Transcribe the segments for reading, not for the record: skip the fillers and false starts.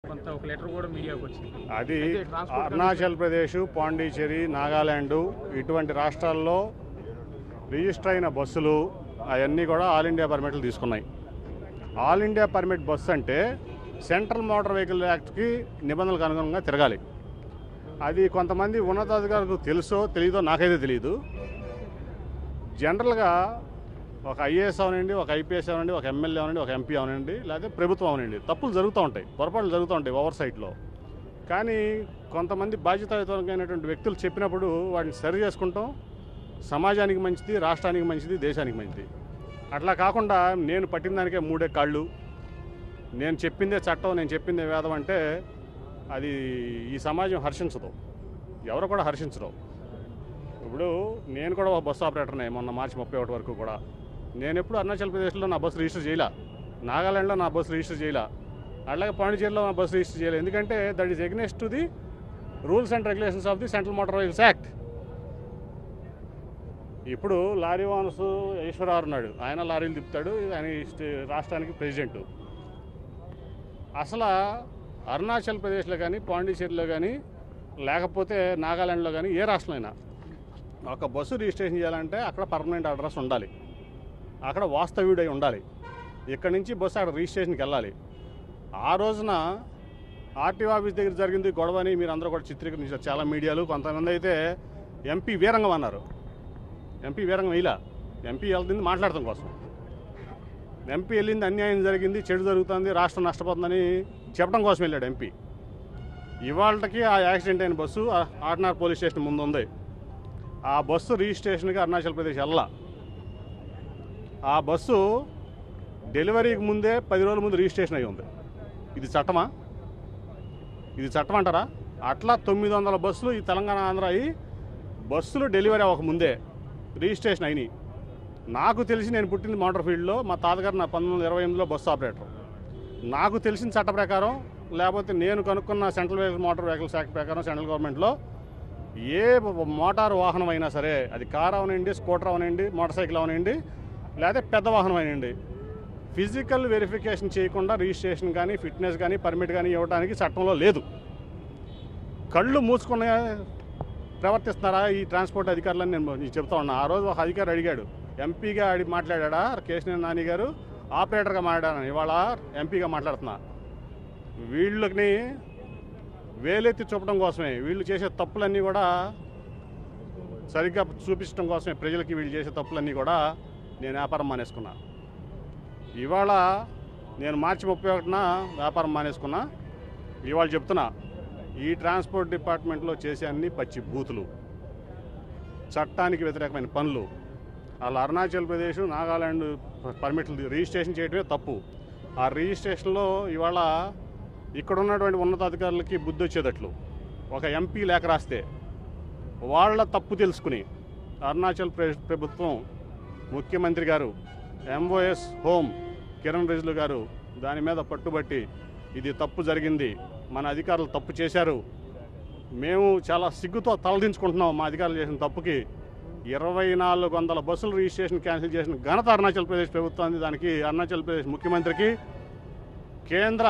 కొంత ఒక లెటర్ కూడా మీడియాకు వచ్చింది. అది అరుణాచల్ ప్రదేశ్, పాండిచ్చేరి, నాగాలాండ్ ఇటువంటి రాష్ట్రాల్లో రిజిస్టర్ అయిన బస్సులు అవన్నీ కూడా ఆల్ ఇండియా పర్మిట్లు తీసుకున్నాయి. ఆల్ ఇండియా పర్మిట్ బస్సు అంటే సెంట్రల్ మోటార్ వెహికల్ యాక్ట్కి నిబంధనలకు అనుగుణంగా తిరగాలి. అది కొంతమంది ఉన్నతాధికారులకు తెలుసో తెలియదో నాకైతే తెలియదు. జనరల్గా ఒక ఐఏఎస్ అవనండి, ఒక ఐపీఎస్ అవనండి, ఒక ఎమ్మెల్యే అవనండి, ఒక ఎంపీ అవనండి, లేకపోతే ప్రభుత్వం అవనండి, తప్పులు జరుగుతూ ఉంటాయి, పొరపాట్లు జరుగుతూ ఉంటాయి ఓవర్ సైట్లో. కానీ కొంతమంది బాధ్యతాయుతమైనటువంటి వ్యక్తులు చెప్పినప్పుడు వాటిని సరి చేసుకుంటాం. సమాజానికి మంచిది, రాష్ట్రానికి మంచిది, దేశానికి మంచిది. అట్లా కాకుండా నేను పట్టిన దానికే మూడే కాళ్ళు, నేను చెప్పిందే చట్టం, నేను చెప్పిందే వేదం అంటే అది ఈ సమాజం హర్షించదు, ఎవరు కూడా హర్షించరు. ఇప్పుడు నేను కూడా ఒక బస్సు ఆపరేటర్నే మొన్న మార్చి 31 వరకు కూడా. నేను ఎప్పుడు అరుణాచల్ ప్రదేశ్లో నా బస్సు రిజిస్టర్ చేయలే, నాగాలాండ్లో నా బస్సు రిజిస్టర్ చేయలే, అలాగే పాండిచేరిలో నా బస్సు రిజిస్టర్ చేయలేదు. ఎందుకంటే that is against to the rules and regulations of the central motor vehicles act. ఇప్పుడు లారీ ఓనర్స్ ఈశ్వరరావు ఉన్నాడు, ఆయన లారీలు తిప్పుతాడు, ఆయన రాష్ట్రానికి ప్రెసిడెంటు. అసలు అరుణాచల్ ప్రదేశ్లో కానీ, పాండిచ్చేరిలో కానీ, లేకపోతే నాగాలాండ్లో కానీ, ఏ రాష్ట్రంలో అయినా ఒక బస్సు రిజిస్ట్రేషన్ చేయాలంటే అక్కడ పర్మనెంట్ అడ్రస్ ఉండాలి, అక్కడ వాస్తవ్యుడై ఉండాలి. ఇక్కడి నుంచి బస్సు అక్కడ రిజిస్ట్రేషన్కి వెళ్ళాలి. ఆ రోజున ఆర్టీఓ ఆఫీస్ దగ్గర జరిగింది గొడవ అని మీరు అందరూ కూడా చిత్రీకరించారు చాలా మీడియాలు. కొంతమంది అయితే ఎంపీ వీరంగం అన్నారు. ఎంపీ వీరంగం వేయలా, ఎంపీ వెళ్తుంది మాట్లాడటం కోసం. ఎంపీ వెళ్ళింది అన్యాయం జరిగింది, చెడు జరుగుతుంది, రాష్ట్రం నష్టపోతుందని చెప్పడం కోసం వెళ్ళాడు ఎంపీ. ఇవాళకి ఆ యాక్సిడెంట్ అయిన బస్సు ఆర్డినరీ పోలీస్ స్టేషన్ ముందు ఉంది. ఆ బస్సు రిజిస్ట్రేషన్కి అరుణాచల్ ప్రదేశ్ వెళ్ళా. ఆ బస్సు డెలివరీకి ముందే 10 రోజుల ముందు రిజిస్ట్రేషన్ అయ్యి ఉంది. ఇది చట్టమా? ఇది చట్టం అంటారా? అట్లా 900 బస్సులు ఈ తెలంగాణ ఆంధ్ర అయ్యి బస్సులు డెలివరీ అవ్వకముందే రిజిస్ట్రేషన్ అయినాయి. నాకు తెలిసి నేను పుట్టింది మోటార్ ఫీల్డ్లో, మా తాతగారు నా 1928లో బస్సు ఆపరేటర్. నాకు తెలిసిన చట్ట ప్రకారం, లేకపోతే నేను కనుక్కున్న సెంట్రల్ మోటార్ వెహికల్స్ యాక్ట్ ప్రకారం సెంట్రల్ గవర్నమెంట్లో ఏ మోటారు వాహనం అయినా సరే, అది కార్ అవనండి, స్కూటర్ అవనండి, మోటార్ సైకిల్ అవనండి, లేదా పెద్ద వాహనం అయినండి, ఫిజికల్ వెరిఫికేషన్ చేయకుండా రిజిస్ట్రేషన్ కానీ, ఫిట్నెస్ కానీ, పర్మిట్ కానీ ఇవ్వడానికి చట్టంలో లేదు. కళ్ళు మూసుకునే ప్రవర్తిస్తున్నారా ఈ ట్రాన్స్పోర్ట్ అధికారులని నేను చెప్తా ఉన్నా. ఆ రోజు ఒక అధికారి అడిగాడు, ఎంపీగా మాట్లాడా కేశినేని నాని గారు, ఆపరేటర్గా మాట్లాడాను, ఇవాళ ఎంపీగా మాట్లాడుతున్నా. వీళ్ళని వేలెత్తి చూపడం కోసమే, వీళ్ళు చేసే తప్పులన్నీ కూడా సరిగ్గా చూపించడం కోసమే, ప్రజలకి వీళ్ళు చేసే తప్పులన్నీ కూడా నేను వ్యాపారం మానేసుకున్నా. ఇవాళ నేను మార్చి 31న వ్యాపారం మానేసుకున్నా. ఇవాళ చెప్తున్నా, ఈ ట్రాన్స్పోర్ట్ డిపార్ట్మెంట్లో చేసే అన్ని పచ్చి బూతులు, చట్టానికి వ్యతిరేకమైన పనులు. వాళ్ళ అరుణాచల్ ప్రదేశ్, నాగాలాండ్ పర్మిట్లు రిజిస్ట్రేషన్ చేయడమే తప్పు. ఆ రిజిస్ట్రేషన్లో ఇవాళ ఇక్కడ ఉన్నటువంటి ఉన్నతాధికారులకి బుద్ధి వచ్చేటట్లు ఒక ఎంపీ లేఖ రాస్తే వాళ్ళ తప్పు తెలుసుకుని అరుణాచల్ ప్రభుత్వం, ముఖ్యమంత్రి గారు, ఎంఓఎస్ హోమ్ కిరణ్ రిజిజు గారు దాని మీద పట్టుబట్టి ఇది తప్పు జరిగింది, మన అధికారులు తప్పు చేశారు, మేము చాలా సిగ్గుతో తలదించుకుంటున్నాం మా అధికారులు చేసిన తప్పుకి, 2400 బస్సులు రిజిస్ట్రేషన్ క్యాన్సిల్ చేసిన ఘనత అరుణాచల్ ప్రదేశ్ ప్రభుత్వానికి, దానికి అరుణాచల్ ప్రదేశ్ ముఖ్యమంత్రికి, కేంద్ర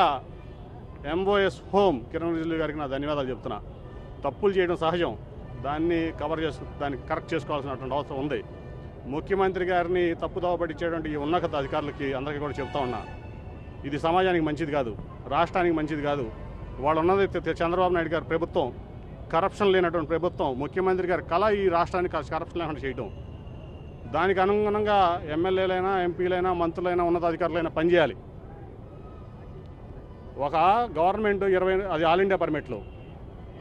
ఎంఓఎస్ హోమ్ కిరణ్ రిజిజు గారికి నా ధన్యవాదాలు చెప్తున్నా. తప్పులు చేయడం సహజం, దాన్ని దాన్ని కరెక్ట్ చేసుకోవాల్సినటువంటి అవసరం ఉంది. ముఖ్యమంత్రి గారిని తప్పుదోవ పట్టించేటువంటి ఈ ఉన్నత అధికారులకి అందరికీ కూడా చెప్తా ఉన్నా, ఇది సమాజానికి మంచిది కాదు, రాష్ట్రానికి మంచిది కాదు. వాళ్ళు ఉన్నది చంద్రబాబు నాయుడు గారి ప్రభుత్వం, కరప్షన్ లేనటువంటి ప్రభుత్వం. ముఖ్యమంత్రి గారి కళ ఈ రాష్ట్రానికి కరప్షన్ లేకుండా చేయడం. దానికి అనుగుణంగా ఎమ్మెల్యేలైనా, ఎంపీలైనా, మంత్రులైనా, ఉన్నతాధికారులైనా పనిచేయాలి. ఒక గవర్నమెంట్ 20 అది ఆల్ ఇండియా పర్మిట్లు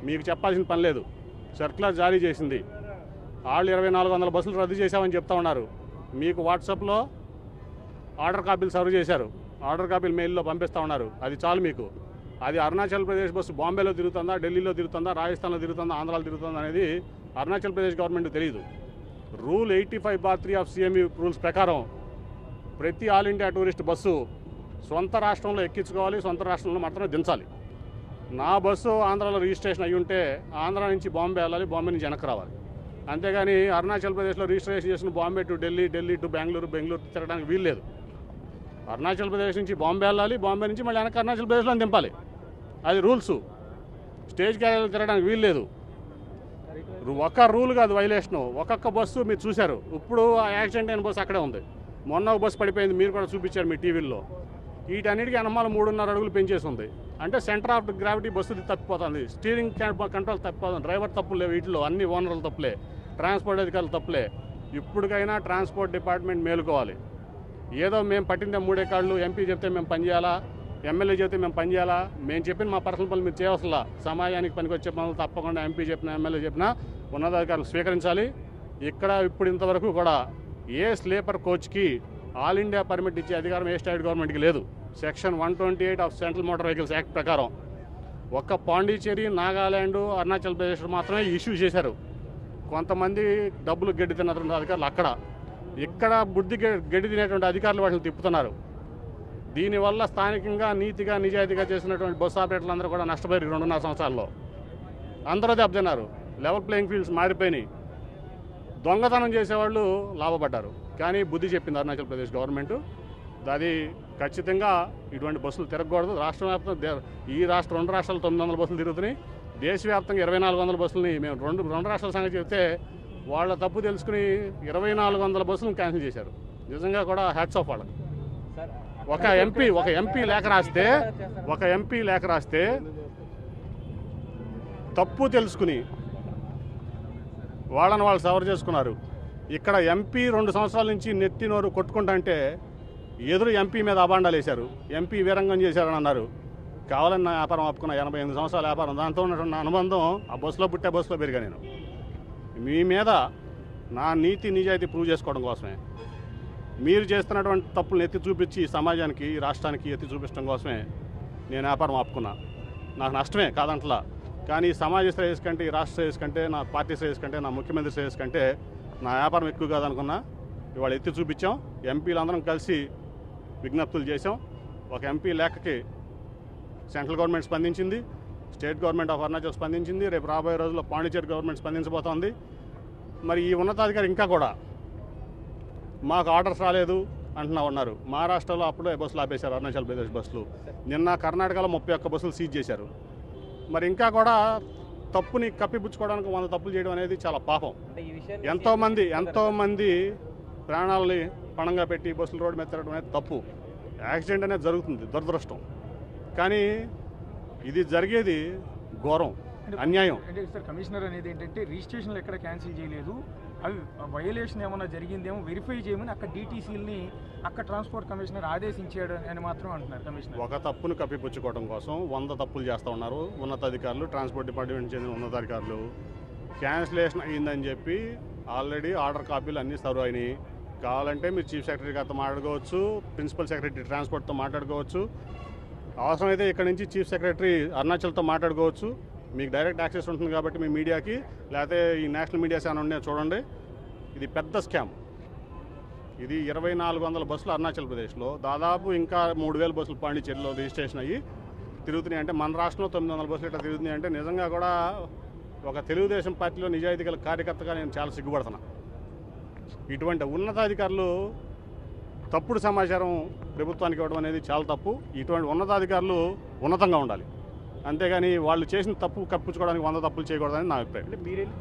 మీకు చెప్పాల్సిన పని లేదు, సర్క్యులర్ జారీ చేసింది. వాళ్ళు 2400 బస్సులు రద్దు చేశామని చెప్తా ఉన్నారు. మీకు వాట్సాప్లో ఆర్డర్ కాపీలు సర్వ్ చేశారు, ఆర్డర్ కాపీలు మెయిల్లో పంపిస్తూ ఉన్నారు. అది చాలు మీకు. అది అరుణాచల్ ప్రదేశ్ బస్సు బాంబేలో తిరుగుతుందా, ఢిల్లీలో తిరుగుతుందా, రాజస్థాన్లో తిరుగుతుందా, ఆంధ్రాలో తిరుగుతుందా అనేది అరుణాచల్ ప్రదేశ్ గవర్నమెంట్ తెలియదు. రూల్ 85/3 ఆఫ్ సిఎంఈ రూల్స్ ప్రకారం ప్రతి ఆల్ ఇండియా టూరిస్ట్ బస్సు సొంత రాష్ట్రంలో ఎక్కించుకోవాలి, సొంత రాష్ట్రంలో మాత్రమే దించాలి. నా బస్సు ఆంధ్రాలో రిజిస్ట్రేషన్ అయ్యి ఉంటే ఆంధ్ర నుంచి బాంబే వెళ్ళాలి, బాంబే నుంచి వెనక్కి రావాలి. అంతేగాని అరుణాచల్ ప్రదేశ్లో రిజిస్ట్రేషన్ చేసిన బాంబే టు ఢిల్లీ, ఢిల్లీ టు బెంగళూరు, బెంగళూరు తిరగడానికి వీల్లేదు. అరుణాచల్ ప్రదేశ్ నుంచి బాంబే వెళ్ళాలి, బాంబే నుంచి మళ్ళీ వెనక్కి అరుణాచల్ ప్రదేశ్లో దింపాలి. అది రూల్స్. స్టేజ్ క్యారియర్లు తిరగడానికి వీలు లేదు. ఒక్క రూల్ కాదు వైలేషను. ఒక్కొక్క బస్సు మీరు చూశారు. ఇప్పుడు ఆ యాక్సిడెంట్ అయిన బస్సు అక్కడే ఉంది. మొన్న ఒక బస్సు పడిపోయింది, మీరు కూడా చూపించారు మీ టీవీల్లో. వీటన్నిటికీ అనుమానం 3.5 అడుగులు పెంచేసి ఉంది. అంటే సెంటర్ ఆఫ్ గ్రావిటీ బస్సుది తప్పిపోతుంది, స్టీరింగ్ కంట్రోల్ తప్పిపోతుంది, డ్రైవర్ తప్పులు లేవు, వీటిలో అన్ని ఓనర్లు తప్పులే, ట్రాన్స్పోర్ట్ అధికారులు తప్పులే. ఇప్పటికైనా ట్రాన్స్పోర్ట్ డిపార్ట్మెంట్ మేలుకోవాలి. ఏదో మేము పట్టిందే 3 కాళ్ళు, ఎంపీ చెప్తే మేము పనిచేయాలా, ఎమ్మెల్యే చెప్తే మేము పనిచేయాలా, మేము చెప్పిన మా పర్సనల్ పనులు మీరు చేయవసలా. సమాజానికి పనికొచ్చే పనులు తప్పకుండా ఎంపీ చెప్పినా ఎమ్మెల్యే చెప్పినా ఉన్నతాధికారులు స్వీకరించాలి. ఇక్కడ ఇప్పుడు ఇంతవరకు కూడా ఏ స్లీపర్ కోచ్కి ఆల్ ఇండియా పర్మిట్ ఇచ్చే అధికారం ఏ స్టేట్ గవర్నమెంట్కి లేదు. Section 128 of central motor vehicles act ప్రకారం ఒక్క పాండిచేరి, నాగాల్యాండ్, అరుణాచల్ ప్రదేశ్ మాత్రమే ఇష్యూ చేశారు. కొంతమంది డబ్బులు గడ్డి తిన్నటువంటి అధికారులు అక్కడ, ఇక్కడ బుద్ధి గడ్డి తినేటువంటి అధికారులు వాటిని తిప్పుతున్నారు. దీనివల్ల స్థానికంగా నీతిగా నిజాయితీగా చేసినటువంటి బస్సు ఆపరేటర్లు అందరూ కూడా నష్టపోయారు. 2.5 సంవత్సరాల్లో అందరూ దెబ్బతిన్నారు. లెవెల్ ప్లేయింగ్ ఫీల్డ్స్ మారిపోయినాయి. దొంగతనం చేసేవాళ్ళు లాభపడ్డారు. కానీ బుద్ధి చెప్పింది అరుణాచల్ ప్రదేశ్ గవర్నమెంట్. అది ఖచ్చితంగా ఇటువంటి బస్సులు తిరగకూడదు. రాష్ట్ర వ్యాప్తంగా ఈ రాష్ట్రం 2 రాష్ట్రాలు 900 బస్సులు తిరుగుతున్నాయి. దేశవ్యాప్తంగా 2400 బస్సులని మేము రెండు రాష్ట్రాల సంగతి చెప్తే వాళ్ళ తప్పు తెలుసుకుని 2400 బస్సులను క్యాన్సిల్ చేశారు. నిజంగా కూడా హ్యాట్స్ ఆఫ్ వాళ్ళకి. ఒక ఎంపీ లేఖ రాస్తే తప్పు తెలుసుకుని వాళ్ళని వాళ్ళు సవర్ చేసుకున్నారు. ఇక్కడ ఎంపీ 2 సంవత్సరాల నుంచి నెత్తి నోరు కొట్టుకుంటే ఎదురు ఎంపీ మీద అబాండాలు వేశారు. ఎంపీ వీరంగం చేశారని అన్నారు. కావాలని నా వ్యాపారం ఆపుకున్న 88 సంవత్సరాల వ్యాపారం, దాంతో ఉన్నటువంటి అనుబంధం ఆ బస్సులో పుట్టే బస్సులో పెరిగా నేను. మీ మీద నా నీతి నిజాయితీ ప్రూవ్ చేసుకోవడం కోసమే, మీరు చేస్తున్నటువంటి తప్పులను ఎత్తి చూపించి సమాజానికి, రాష్ట్రానికి ఎత్తి చూపించడం కోసమే నేను వ్యాపారం ఆపుకున్నా. నాకు నష్టమే కాదంటలా. కానీ సమాజ శ్రేయస్ కంటే, ఈ రాష్ట్ర శ్రేయస్ కంటే, నా పార్టీ శ్రేయస్ కంటే, నా ముఖ్యమంత్రి శ్రేయస్ కంటే నా వ్యాపారం ఎక్కువ కాదనుకున్నా. ఇవాళ ఎత్తి చూపించాం. ఎంపీలందరం కలిసి విజ్ఞప్తులు చేసాం. ఒక ఎంపీ లేఖకి సెంట్రల్ గవర్నమెంట్ స్పందించింది, స్టేట్ గవర్నమెంట్ ఆఫ్ అరుణాచల్ స్పందించింది, రేపు రాబోయే రోజుల్లో పాండిచేరి గవర్నమెంట్ స్పందించబోతోంది. మరి ఈ ఉన్నతాధికారి ఇంకా కూడా మాకు ఆర్డర్స్ రాలేదు అంటున్నా ఉన్నారు. మహారాష్ట్రలో అప్పుడే బస్సులు ఆపేశారు, అరుణాచల్ ప్రదేశ్ బస్సులు. నిన్న కర్ణాటకలో 31 బస్సులు సీజ్ చేశారు. మరి ఇంకా కూడా తప్పుని కప్పిపుచ్చుకోవడానికి 100 తప్పులు చేయడం అనేది చాలా పాపం. ఎంతోమంది ప్రాణాలని పణంగా పెట్టి బస్సులు రోడ్డు మీద తిరగడం అనేది తప్పు. యాక్సిడెంట్ అనేది జరుగుతుంది, దురదృష్టం. కానీ ఇది జరిగేది ఘోరం, అన్యాయం. అంటే సార్, కమిషనర్ అనేది ఏంటంటే రిజిస్ట్రేషన్లు ఎక్కడ క్యాన్సిల్ చేయలేదు, అవి వైలేషన్ ఏమైనా జరిగిందేమో వెరిఫై చేయమని అక్కడ డీటీసీలని అక్కడ ట్రాన్స్పోర్ట్ కమిషనర్ ఆదేశించాడు అని మాత్రం అంటున్నారు కమిషనర్. ఒక తప్పును కప్పిపుచ్చుకోవడం కోసం 100 తప్పులు చేస్తూ ఉన్నారు ఉన్నతాధికారులు, ట్రాన్స్పోర్ట్ డిపార్ట్మెంట్ చెందిన ఉన్నతాధికారులు. క్యాన్సిలేషన్ అయ్యిందని చెప్పి ఆల్రెడీ ఆర్డర్ కాపీలు అన్నీ సర్వ్ అయినాయి. కావాలంటే మీరు చీఫ్ సెక్రటరీ గారితో మాట్లాడుకోవచ్చు, ప్రిన్సిపల్ సెక్రటరీ ట్రాన్స్పోర్ట్తో మాట్లాడుకోవచ్చు, అవసరమైతే ఇక్కడ నుంచి చీఫ్ సెక్రటరీ అరుణాచల్తో మాట్లాడుకోవచ్చు. మీకు డైరెక్ట్ యాక్సెస్ ఉంటుంది కాబట్టి మీ మీడియాకి, లేకపోతే ఈ నేషనల్ మీడియాస్ ఏమైనా ఉన్నాయో చూడండి. ఇది పెద్ద స్కామ్. ఇది 2400 బస్సులు అరుణాచల్ ప్రదేశ్లో, దాదాపు ఇంకా 3000 బస్సులు పాండిచేరిలో రిజిస్ట్రేషన్ అయ్యి తిరుగుతున్నాయి. అంటే మన రాష్ట్రంలో 900 బస్సులు ఇట్లా తిరుగుతున్నాయి అంటే నిజంగా కూడా ఒక తెలుగుదేశం పార్టీలో నిజాయితీ గల కార్యకర్తగా నేను చాలా సిగ్గుపడుతున్నా. ఇటువంటి ఉన్నతాధికారులు తప్పుడు సమాచారం ప్రభుత్వానికి ఇవ్వడం అనేది చాలా తప్పు. ఇటువంటి ఉన్నతాధికారులు ఉన్నతంగా ఉండాలి, అంతేగాని వాళ్ళు చేసిన తప్పు కప్పించుకోవడానికి 100 తప్పులు చేయకూడదని నా అభిప్రాయం.